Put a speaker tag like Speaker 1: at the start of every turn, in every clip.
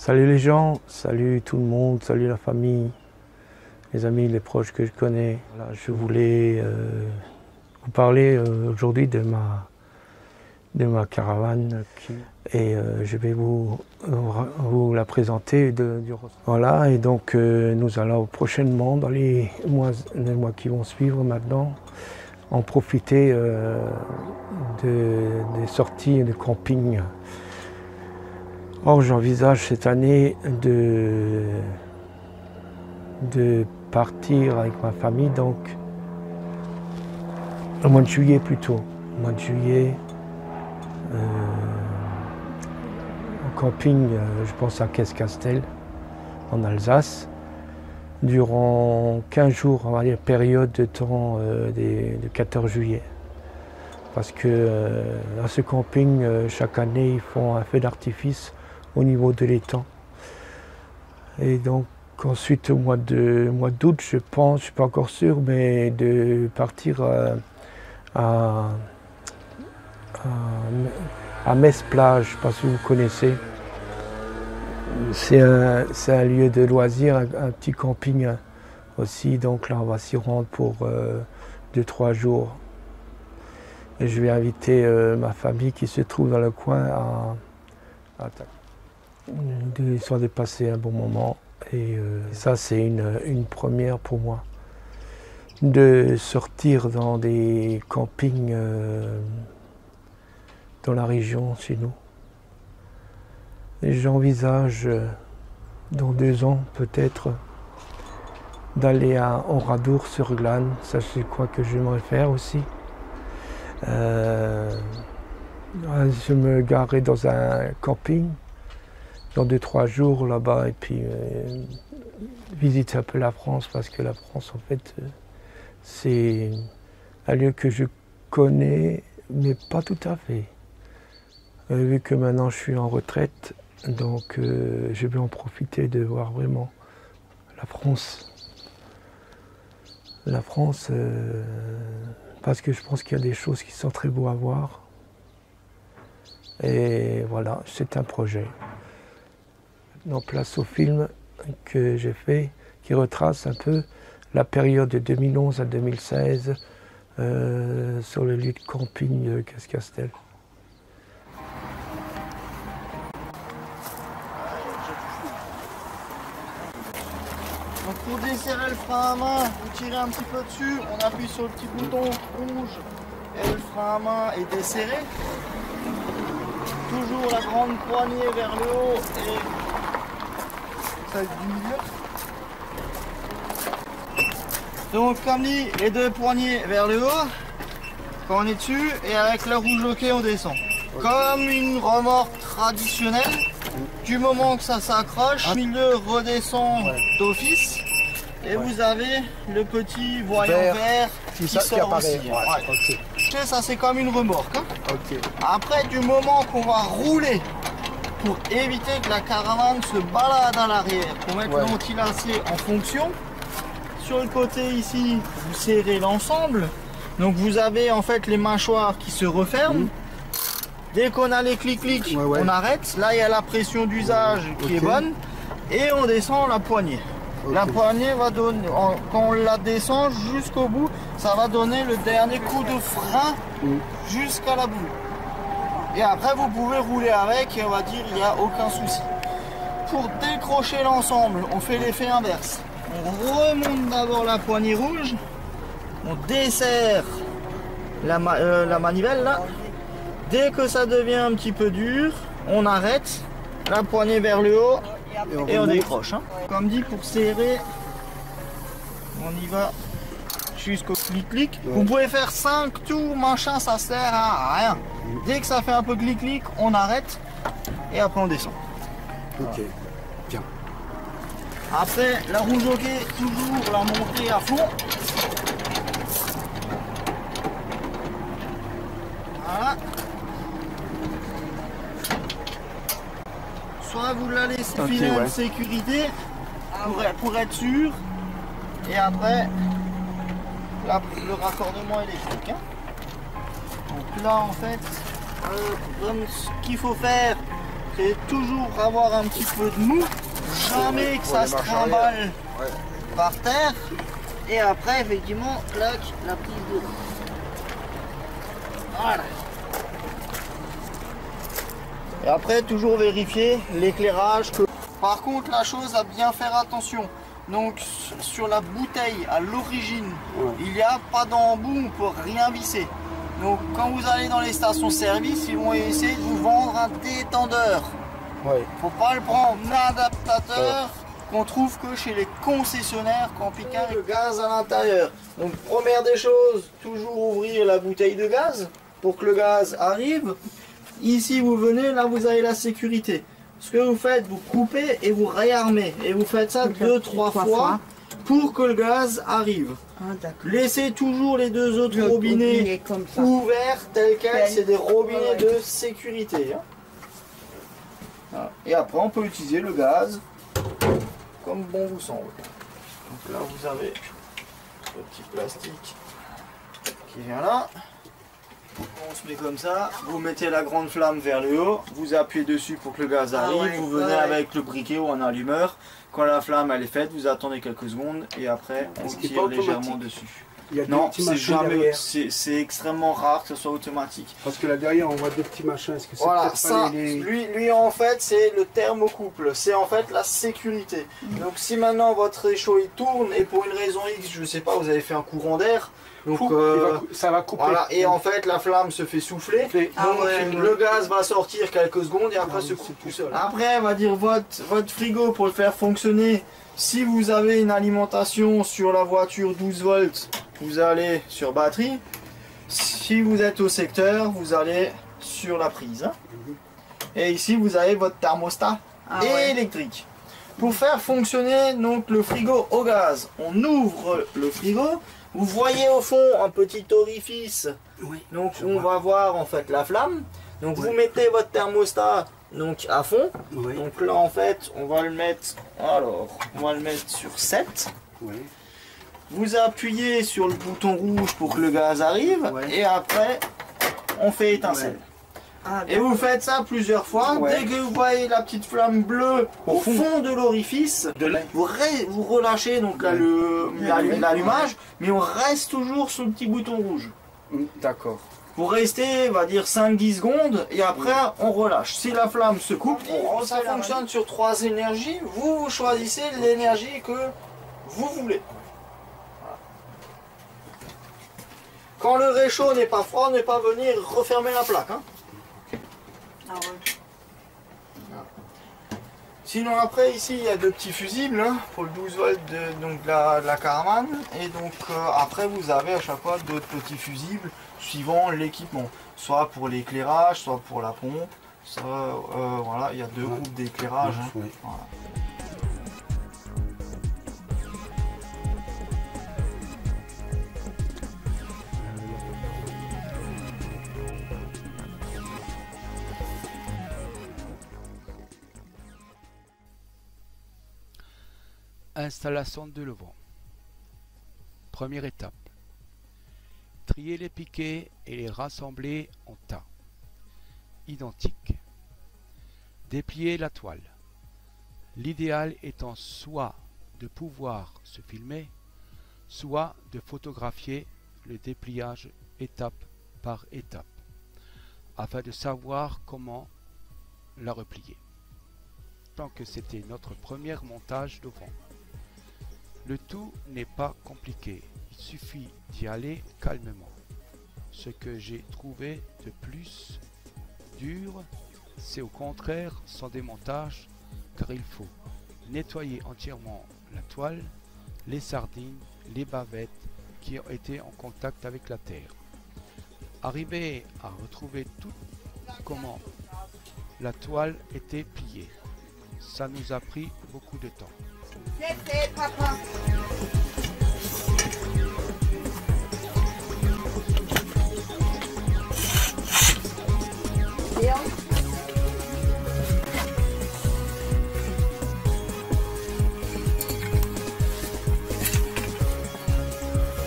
Speaker 1: Salut les gens, salut tout le monde, salut la famille, les amis, les proches que je connais. Voilà, je voulais vous parler aujourd'hui de ma caravane et je vais vous la présenter. Voilà, et donc nous allons prochainement, dans les mois qui vont suivre maintenant, en profiter des sorties de camping. Or, j'envisage cette année de partir avec ma famille, donc au mois de juillet plutôt. Au mois de juillet, en camping, je pense à Caisse-Castel, en Alsace, durant 15 jours, on va dire période de temps de 14 juillet. Parce que à ce camping, chaque année, ils font un feu d'artifice au niveau de l'étang. Et donc ensuite au mois d'août, je pense, je ne suis pas encore sûr, mais de partir à Metz-Plage, je ne sais pas si vous connaissez. C'est un lieu de loisirs, un petit camping aussi, donc là on va s'y rendre pour 2-3 jours. Et je vais inviter ma famille qui se trouve dans le coin histoire de passer un bon moment. Et ça, c'est une première pour moi, de sortir dans des campings dans la région chez nous. Et j'envisage dans 2 ans peut-être d'aller à Oradour-sur-Glane. Ça, c'est quoi que j'aimerais faire aussi. Je me garerai dans un camping dans 2-3 jours là-bas et puis visiter un peu la France, parce que la France en fait c'est un lieu que je connais mais pas tout à fait. Vu que maintenant je suis en retraite, donc je vais en profiter de voir vraiment la France. La France, parce que je pense qu'il y a des choses qui sont très beaux à voir. Et voilà, c'est un projet. En place au film que j'ai fait, qui retrace un peu la période de 2011 à 2016 sur le lieu de camping de Caisse-Castel.
Speaker 2: Donc pour desserrer le frein à main, vous tirez un petit peu dessus, on appuie sur le petit bouton rouge et le frein à main est desserré. Toujours la grande poignée vers le haut et celle du milieu. Donc comme dit, les 2 poignées vers le haut, quand on est dessus, et avec la roue bloquée on descend. Comme une remorque traditionnelle, du moment que ça s'accroche, le milieu redescend d'office et vous avez le petit voyant vert qui sort aussi. Okay. Ça c'est comme une remorque. Hein. Okay. Après, du moment qu'on va rouler, pour éviter que la caravane se balade à l'arrière, pour mettre l'anti-lacet en fonction, sur le côté ici, vous serrez l'ensemble. Donc vous avez en fait les mâchoires qui se referment. Dès qu'on a les clics-clics, on arrête. Là, il y a la pression d'usage qui est bonne. Et on descend la poignée. La poignée va donner, quand on la descend jusqu'au bout, ça va donner le dernier coup de frein jusqu'à la boue. Et après, vous pouvez rouler avec et on va dire il n'y a aucun souci. Pour décrocher l'ensemble, on fait l'effet inverse. On remonte d'abord la poignée rouge. On desserre la manivelle là. Dès que ça devient un petit peu dur, on arrête, la poignée vers le haut et on décroche. Hein. Comme dit, pour serrer, on y va jusqu'au clic-clic. Vous pouvez faire 5 tours, machin, ça sert à rien. Dès que ça fait un peu clic-clic, on arrête et après on descend.
Speaker 3: Ok, bien.
Speaker 2: Après, la roue jockey, toujours la montée à fond. Voilà. Soit vous la laissez filer de sécurité pour être sûr, et après le raccordement électrique. Hein. Donc là en fait, ce qu'il faut faire c'est toujours avoir un petit peu de mou, jamais que ça se trimballe par terre. Et après, effectivement, clac, la prise d'eau. Voilà. Et après, toujours vérifier l'éclairage. Par contre, la chose à bien faire attention. Donc, sur la bouteille, à l'origine, il n'y a pas d'embout, on ne peut rien visser. Donc, quand vous allez dans les stations-service, ils vont essayer de vous vendre un détendeur. Faut pas le prendre, un adaptateur qu'on trouve que chez les concessionnaires quand on pique le gaz à l'intérieur. Donc, première des choses, toujours ouvrir la bouteille de gaz pour que le gaz arrive. Ici, vous venez, là, vous avez la sécurité. Ce que vous faites, vous coupez et vous réarmez. Et vous faites ça 2-3 fois pour que le gaz arrive. Laissez toujours les deux autres robinets ouverts tels quels. C'est des robinets de sécurité. Voilà. Et après, on peut utiliser le gaz comme bon vous semble. Donc là, vous avez le petit plastique qui vient là. On se met comme ça, vous mettez la grande flamme vers le haut, vous appuyez dessus pour que le gaz arrive, vous venez avec le briquet ou un allumeur. Quand la flamme elle est faite, vous attendez quelques secondes et après on tire légèrement dessus. Non, c'est jamais, c'est extrêmement rare que ce soit automatique.
Speaker 3: Parce que là derrière on voit deux petits machins. Est-ce que c'est
Speaker 2: voilà, ça, lui en fait c'est le thermocouple, c'est en fait la sécurité. Donc si maintenant votre réchaud il tourne et pour une raison X, je sais pas, vous avez fait un courant d'air. Donc
Speaker 3: ça va couper.
Speaker 2: Voilà, et en fait la flamme se fait souffler. Donc le gaz va sortir quelques secondes et après se coupe tout seul. Après on va dire votre frigo pour le faire fonctionner. Si vous avez une alimentation sur la voiture 12 volts, vous allez sur batterie. Si vous êtes au secteur, vous allez sur la prise. Et ici vous avez votre thermostat électrique. Pour faire fonctionner donc le frigo au gaz, on ouvre le frigo. Vous voyez au fond un petit orifice, donc on va voir en fait la flamme. Donc vous mettez votre thermostat donc à fond. Donc là en fait on va le mettre, sur 7. Vous appuyez sur le bouton rouge pour que le gaz arrive et après on fait étincelle. Et vous faites ça plusieurs fois. Dès que vous voyez la petite flamme bleue au fond de l'orifice, vous relâchez donc l'allumage, mais on reste toujours sur le petit bouton rouge.
Speaker 3: D'accord.
Speaker 2: Pour rester, on va dire 5-10 secondes, et après on relâche. Si la flamme se coupe, ça fonctionne sur 3 énergies. Vous choisissez l'énergie que vous voulez. Quand le réchaud n'est pas froid, ne pas venir refermer la plaque. Sinon après ici il y a deux petits fusibles pour le 12 volts de la caravane et donc après vous avez à chaque fois d'autres petits fusibles suivant l'équipement, soit pour l'éclairage, soit pour la pompe, soit voilà, il y a deux groupes d'éclairage. Voilà.
Speaker 4: Installation de levant. Première étape. Trier les piquets et les rassembler en tas identiques. Déplier la toile. L'idéal étant soit de pouvoir se filmer, soit de photographier le dépliage étape par étape, afin de savoir comment la replier. Tant que c'était notre premier montage devant. Le tout n'est pas compliqué, il suffit d'y aller calmement. Ce que j'ai trouvé de plus dur, c'est au contraire son démontage, car il faut nettoyer entièrement la toile, les sardines, les bavettes qui ont été en contact avec la terre. Arriver à retrouver tout comment la toile était pliée, ça nous a pris beaucoup de temps.
Speaker 5: C'est papa.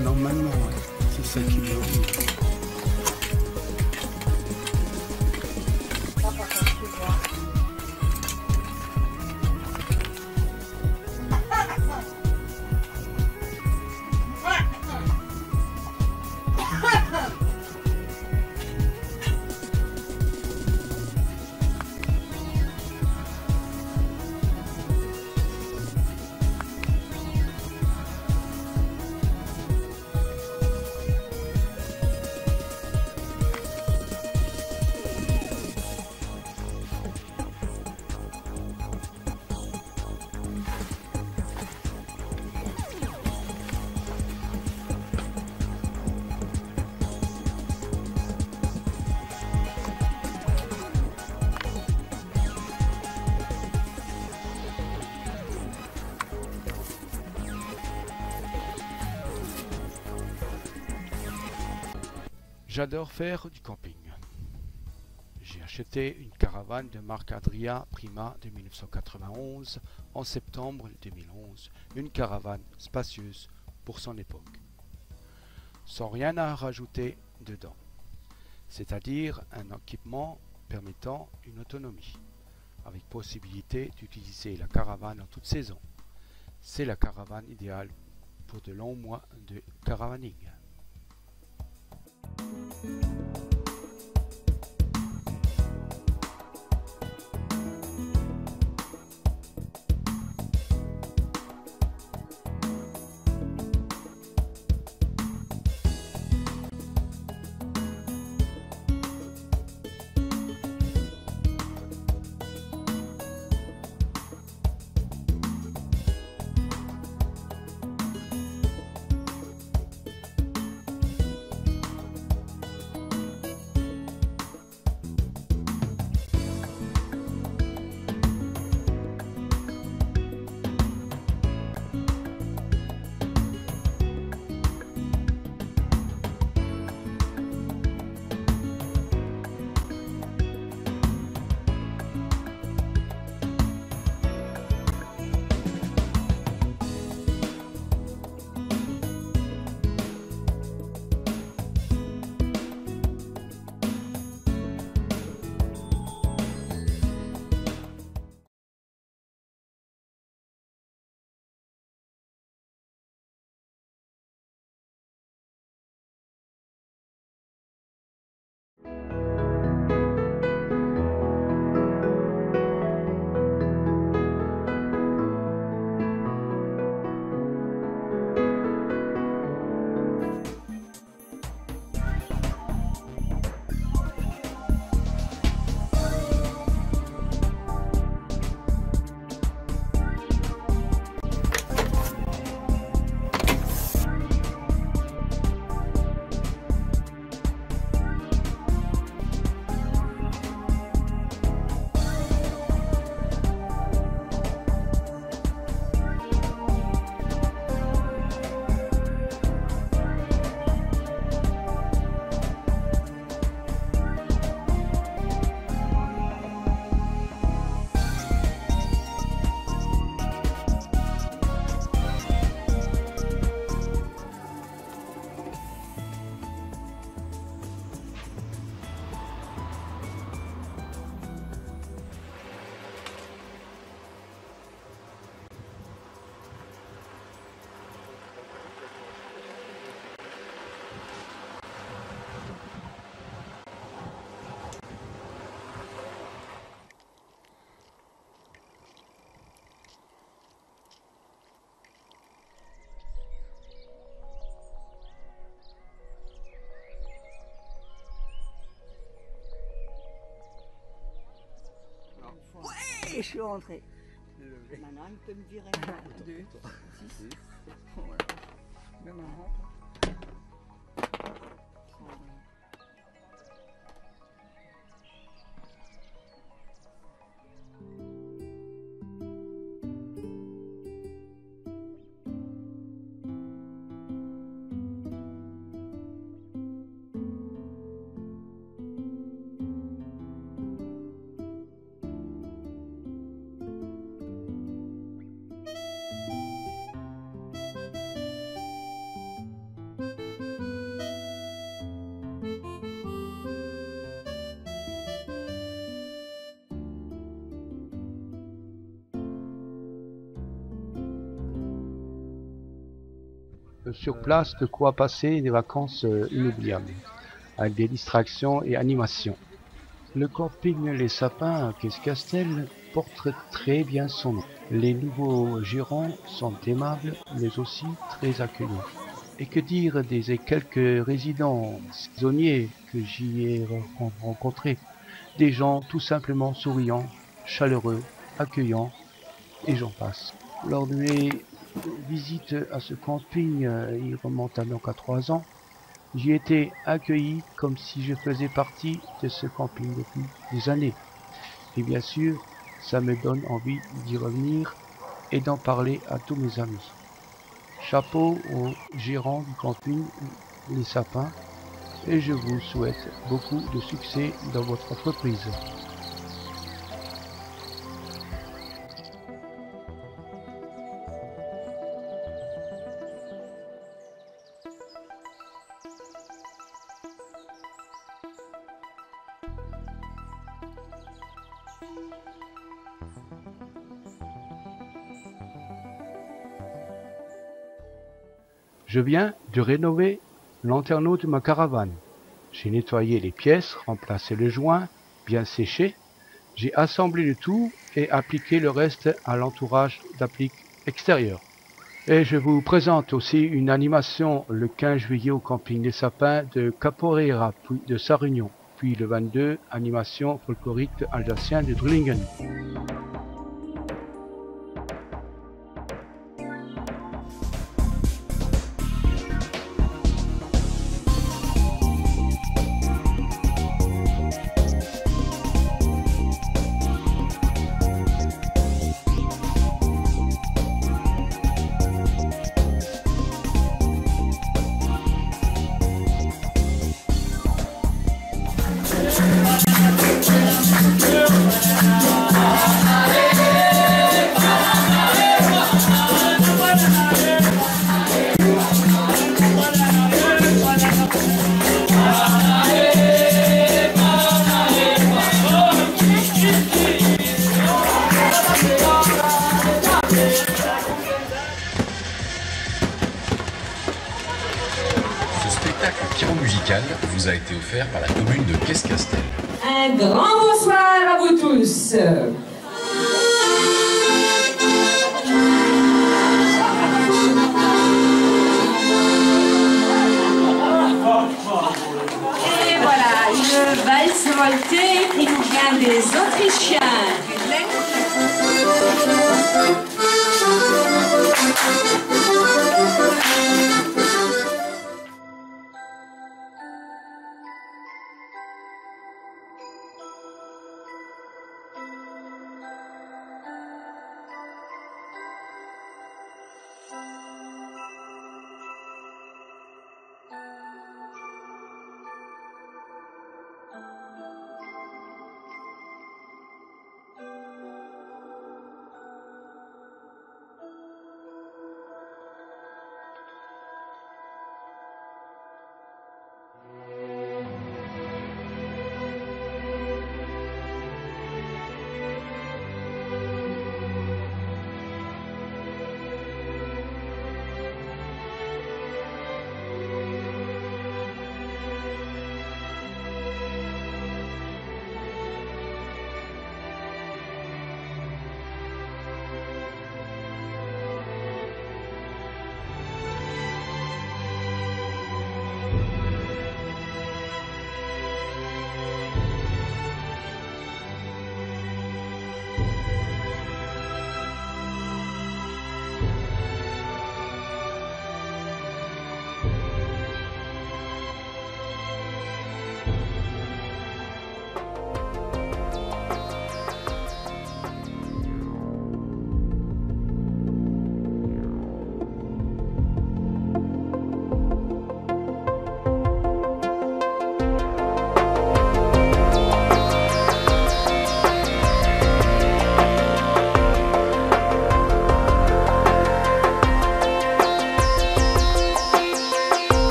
Speaker 3: Normalement, c'est ça qui veut dire.
Speaker 5: Papa, quand tu vois.
Speaker 4: J'adore faire du camping. J'ai acheté une caravane de marque Adria Prima de 1991 en septembre 2011, une caravane spacieuse pour son époque, sans rien à rajouter dedans, c'est-à-dire un équipement permettant une autonomie, avec possibilité d'utiliser la caravane en toute saison. C'est la caravane idéale pour de longs mois de caravaning.
Speaker 5: Et je suis rentrée. Maintenant, il peut me virer. 2, 6. Voilà. Même un rentre.
Speaker 4: Sur place, de quoi passer des vacances inoubliables, avec des distractions et animations. Le camping Les Sapins à Caisse-Castel porte très bien son nom. Les nouveaux gérants sont aimables, mais aussi très accueillants. Et que dire des quelques résidents saisonniers que j'y ai rencontrés? Des gens tout simplement souriants, chaleureux, accueillants, et j'en passe. Lors de mes visites à ce camping, il remonte donc à 3 ans, j'y étais accueilli comme si je faisais partie de ce camping depuis des années. Et bien sûr, ça me donne envie d'y revenir et d'en parler à tous mes amis. Chapeau au gérant du camping Les Sapins et je vous souhaite beaucoup de succès dans votre entreprise. Je viens de rénover lanterneau de ma caravane. J'ai nettoyé les pièces, remplacé le joint, bien séché. J'ai assemblé le tout et appliqué le reste à l'entourage d'applique extérieur. Et je vous présente aussi une animation le 15 juillet au camping des Sapins de Capoeira, puis de Sarunion, puis le 22, animation folklorique alsacien de Drulingen.
Speaker 6: Pyro-musical vous a été offert par la commune de Qu'Escastel.
Speaker 7: Un grand bonsoir à vous tous. Et voilà, une valse voltée qui nous vient des Autrichiens.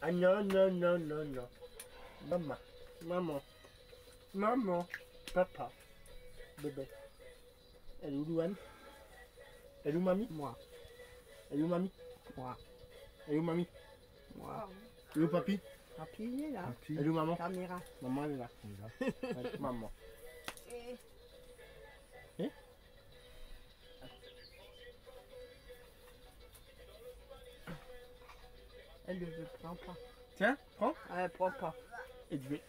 Speaker 8: Ah non, non, non, non, non. Maman, maman, maman, papa, bébé. Elle est où Louane? Elle est où mamie?
Speaker 5: Moi.
Speaker 8: Elle est où mamie?
Speaker 5: Moi.
Speaker 8: Elle est où mamie?
Speaker 5: Moi.
Speaker 8: Elle est où papy?
Speaker 5: Papy, il est là.
Speaker 8: Elle est où maman?
Speaker 5: Caméra.
Speaker 8: Maman elle est là. Ouais, maman. Hein?
Speaker 5: Elle ne veut prend pas.
Speaker 8: Tiens, prends.
Speaker 5: Elle prend pas.
Speaker 8: Et tu fais.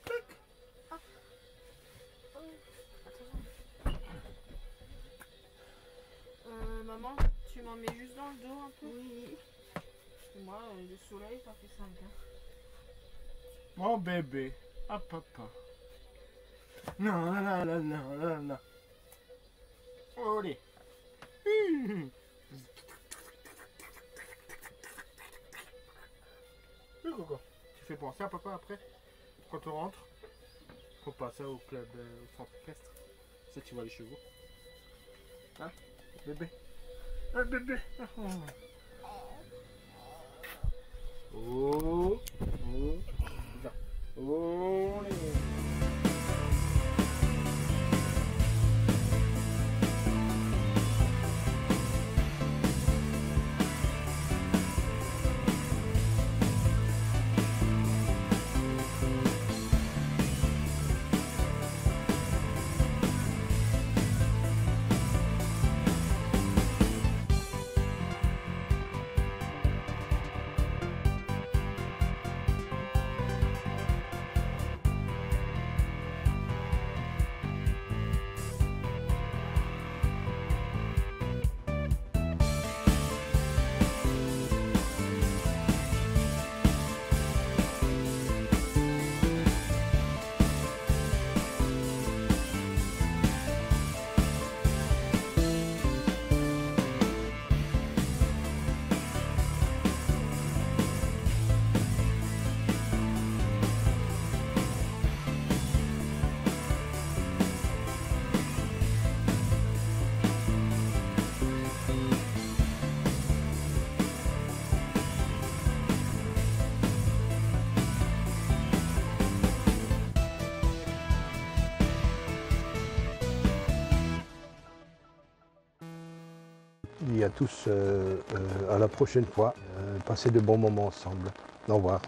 Speaker 9: Maman, tu m'en mets juste dans le dos un peu? Oui. Moi, le soleil, ça fait 5 ans.
Speaker 8: Mon bébé. Ah papa. Non, non, non, non, non, non. Allez. Oui, Coco. Tu fais penser à papa après, quand on rentre. Faut passer au club, au centre équestre. Ça, tu vois les chevaux. Hein? Bébé. Un bébé. Oh. Oh. Viens. Oh.
Speaker 1: dis à tous à la prochaine fois. Passez de bons moments ensemble. Au revoir.